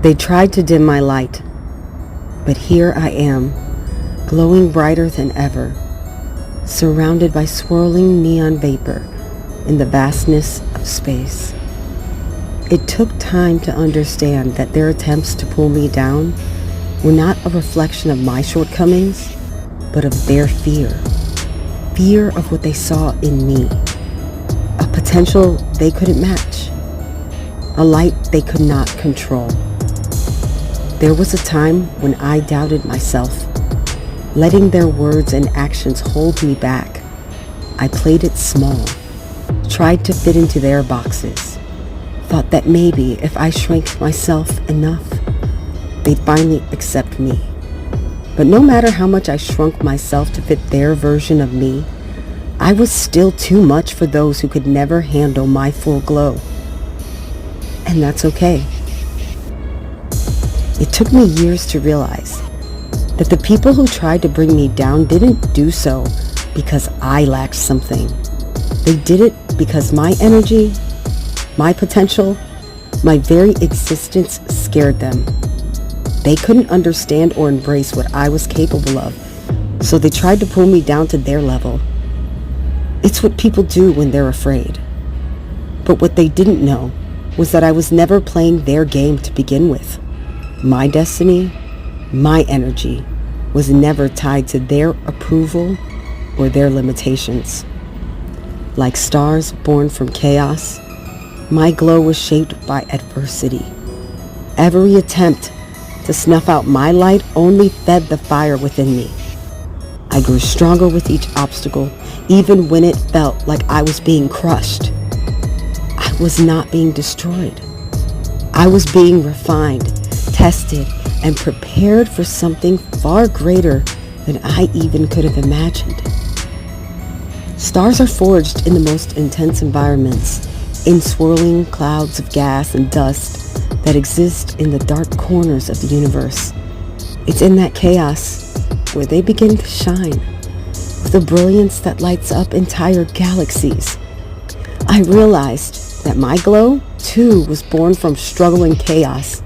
They tried to dim my light, but here I am, glowing brighter than ever, surrounded by swirling neon vapor in the vastness of space. It took time to understand that their attempts to pull me down were not a reflection of my shortcomings, but of their fear. Fear of what they saw in me. A potential they couldn't match. A light they could not control. There was a time when I doubted myself, letting their words and actions hold me back. I played it small, tried to fit into their boxes, thought that maybe if I shrank myself enough, they'd finally accept me. But no matter how much I shrunk myself to fit their version of me, I was still too much for those who could never handle my full glow. And that's okay. It took me years to realize that the people who tried to bring me down didn't do so because I lacked something. They did it because my energy, my potential, my very existence scared them. They couldn't understand or embrace what I was capable of, so they tried to pull me down to their level. It's what people do when they're afraid. But what they didn't know was that I was never playing their game to begin with. My destiny, my energy, was never tied to their approval or their limitations. Like stars born from chaos, my glow was shaped by adversity. Every attempt to snuff out my light only fed the fire within me. I grew stronger with each obstacle, even when it felt like I was being crushed. I was not being destroyed. I was being refined, tested, and prepared for something far greater than I even could have imagined. Stars are forged in the most intense environments, in swirling clouds of gas and dust that exist in the dark corners of the universe. It's in that chaos where they begin to shine, with a brilliance that lights up entire galaxies. I realized that my glow, too, was born from struggle and chaos,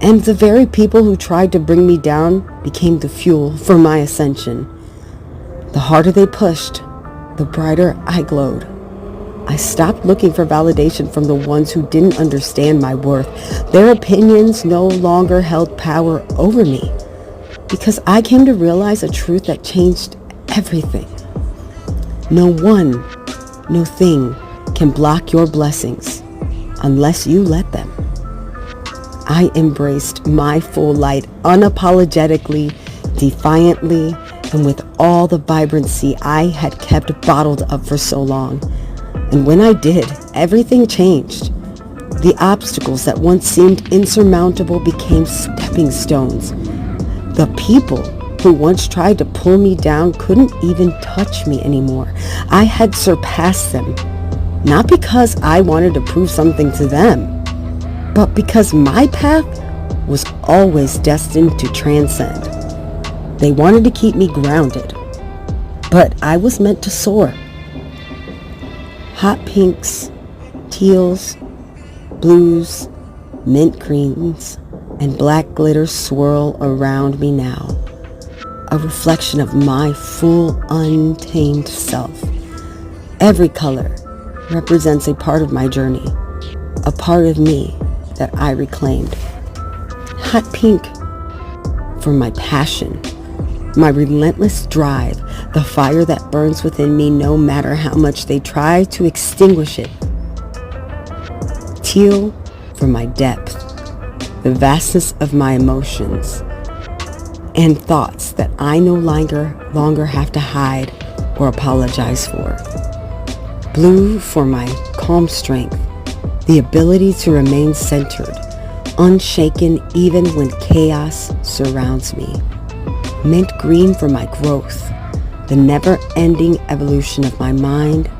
and the very people who tried to bring me down became the fuel for my ascension. The harder they pushed, the brighter I glowed. I stopped looking for validation from the ones who didn't understand my worth. Their opinions no longer held power over me, because I came to realize a truth that changed everything. No one, no thing can block your blessings unless you let them. I embraced my full light unapologetically, defiantly, and with all the vibrancy I had kept bottled up for so long. And when I did, everything changed. The obstacles that once seemed insurmountable became stepping stones. The people who once tried to pull me down couldn't even touch me anymore. I had surpassed them, not because I wanted to prove something to them, but because my path was always destined to transcend. They wanted to keep me grounded, but I was meant to soar. Hot pinks, teals, blues, mint greens, and black glitter swirl around me now, a reflection of my full, untamed self. Every color represents a part of my journey, a part of me that I reclaimed. Hot pink for my passion, my relentless drive, the fire that burns within me no matter how much they try to extinguish it. Teal for my depth, the vastness of my emotions and thoughts that I no longer have to hide or apologize for. Blue for my calm strength, the ability to remain centered, unshaken even when chaos surrounds me. Mint green for my growth, the never-ending evolution of my mind,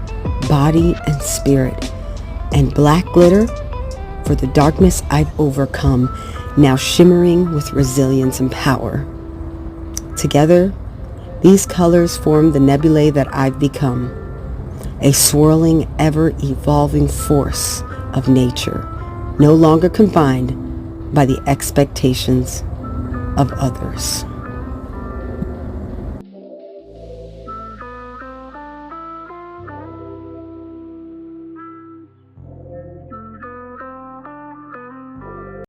body, and spirit. And black glitter for the darkness I've overcome, now shimmering with resilience and power. Together, these colors form the nebulae that I've become, a swirling, ever-evolving force of nature, no longer confined by the expectations of others.